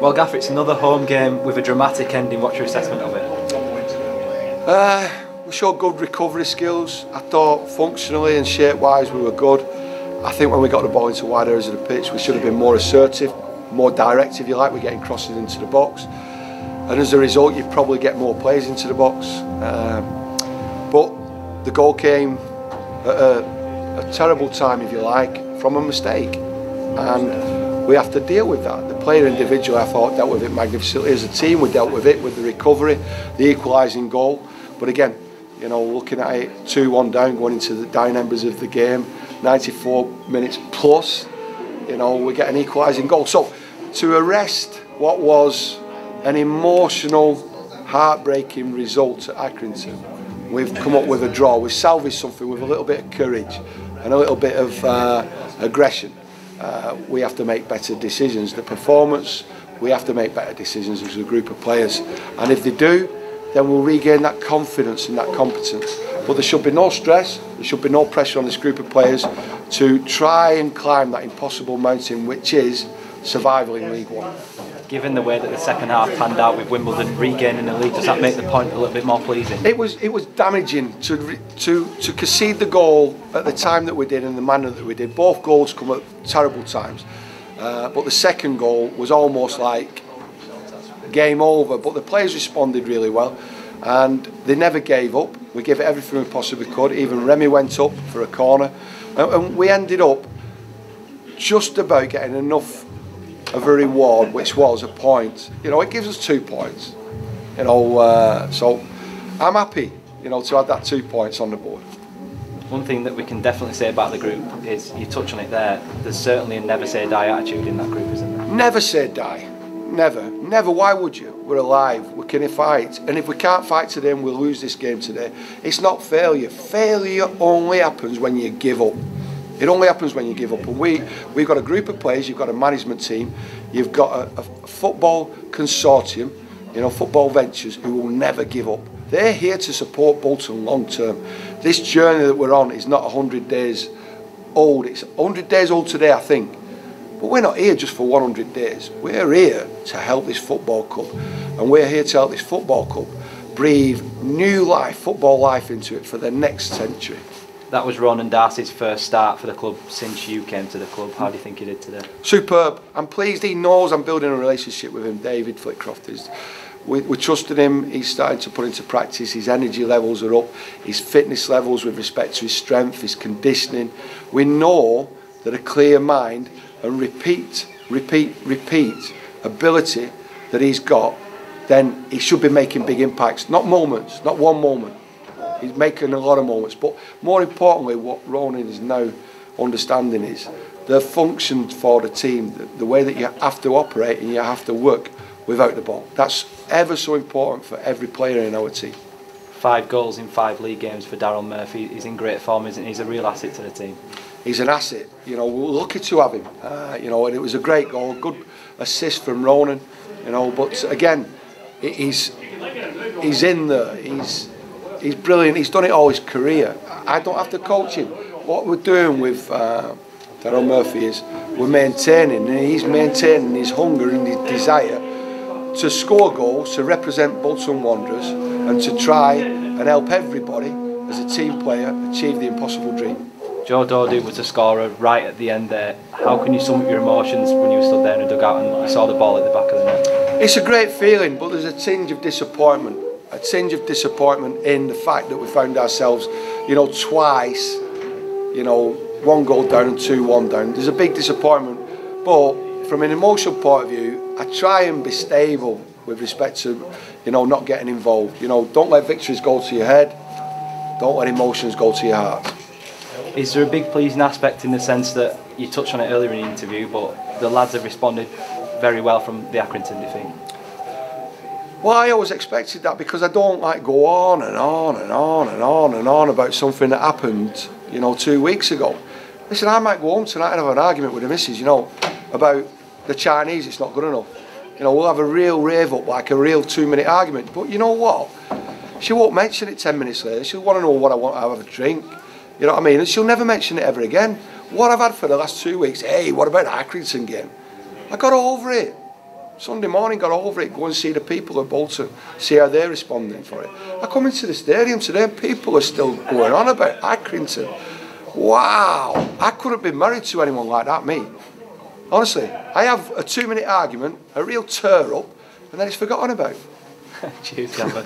Well, Gaffer, it's another home game with a dramatic ending. What's your assessment of it? We showed good recovery skills. I thought functionally and shape-wise we were good. I think when we got the ball into wide areas of the pitch, we should have been more assertive, more direct, if you like. We're getting crosses into the box, and as a result, you probably get more players into the box. But the goal came at a terrible time, if you like, from a mistake, and we have to deal with that. The player individually, I thought, dealt with it magnificently. As a team, we dealt with it, with the recovery, the equalising goal. But again, you know, looking at it, 2-1 down, going into the dying embers of the game, 94 minutes plus, you know, we get an equalising goal. So to arrest what was an emotional, heartbreaking result at Accrington, we've come up with a draw. We've salvaged something with a little bit of courage and a little bit of aggression. We have to make better decisions. The performance, we have to make better decisions as a group of players. And if they do, then we'll regain that confidence and that competence. But there should be no stress, there should be no pressure on this group of players to try and climb that impossible mountain, which is survival in League One. Given the way that the second half panned out with Wimbledon regaining the lead, does that make the point a little bit more pleasing? It was damaging to concede the goal at the time that we did and the manner that we did. Both goals come at terrible times, but the second goal was almost like game over. But the players responded really well, and they never gave up. We gave it everything we possibly could. Even Remy went up for a corner, and we ended up just about getting enough of a reward, which was a point. You know, it gives us 2 points. You know, so I'm happy, you know, to have that 2 points on the board. One thing that we can definitely say about the group is, you touch on it there, there's certainly a never say die attitude in that group, isn't there? Never say die. Never. Never. Why would you? We're alive. We can fight. And if we can't fight today and we'll lose this game today, it's not failure. Failure only happens when you give up. It only happens when you give up. And we've got a group of players, you've got a management team, you've got a football consortium, you know, football ventures, who will never give up. They're here to support Bolton long term. This journey that we're on is not 100 days old. It's 100 days old today, I think. But we're not here just for 100 days. We're here to help this football club. And we're here to help this football club breathe new life, football life into it for the next century. That was Ronan Darcy's first start for the club since you came to the club. How do you think he did today? Superb. I'm pleased. He knows I'm building a relationship with him. David Flitcroft is. We trusted him. He's starting to put into practice. His energy levels are up. His fitness levels with respect to his strength, his conditioning. We know that a clear mind and repeat ability that he's got, then he should be making big impacts. Not moments, not one moment. He's making a lot of moments, but more importantly, what Ronan is now understanding is the function for the team, the way that you have to operate and you have to work without the ball. That's ever so important for every player in our team. 5 goals in 5 league games for Daryl Murphy. He's in great form, isn't he? He's a real asset to the team. He's an asset. You know, we're lucky to have him. You know, and it was a great goal, good assist from Ronan. You know, but again, he's in there. He's brilliant. He's done it all his career. I don't have to coach him. What we're doing with Daryl Murphy is we're maintaining, and he's maintaining his hunger and his desire to score goals, to represent Bolton Wanderers, and to try and help everybody as a team player achieve the impossible dream. Joe Dodu was the scorer right at the end there. How can you sum up your emotions when you were stood there in the dugout and you saw the ball at the back of the net? It's a great feeling, but there's a tinge of disappointment. A tinge of disappointment in the fact that we found ourselves, you know, twice, you know, 1 goal down and 2-1 down. There's a big disappointment, but from an emotional point of view, I try and be stable with respect to, you know, not getting involved. You know, don't let victories go to your head, don't let emotions go to your heart. Is there a big pleasing aspect in the sense that you touched on it earlier in the interview, but the lads have responded very well from the Accrington defeat? Well, I always expected that, because I don't like go on and on and on and on and on about something that happened, you know, 2 weeks ago. Listen, I might go home tonight and have an argument with the missus, you know, about the Chinese, it's not good enough. You know, we'll have a real rave up, like a real 2-minute argument. But you know what? She won't mention it 10 minutes later. She'll want to know what I want to have a drink. You know what I mean? And she'll never mention it ever again. What I've had for the last 2 weeks, hey, what about the Accrington game? I got over it. Sunday morning, got over it, go and see the people at Bolton, see how they're responding for it. I come into the stadium today and people are still going on about Accrington. Wow, I couldn't be married to anyone like that, me. Honestly, I have a 2-minute argument, a real tear up, and then it's forgotten about. Cheers, Gamba.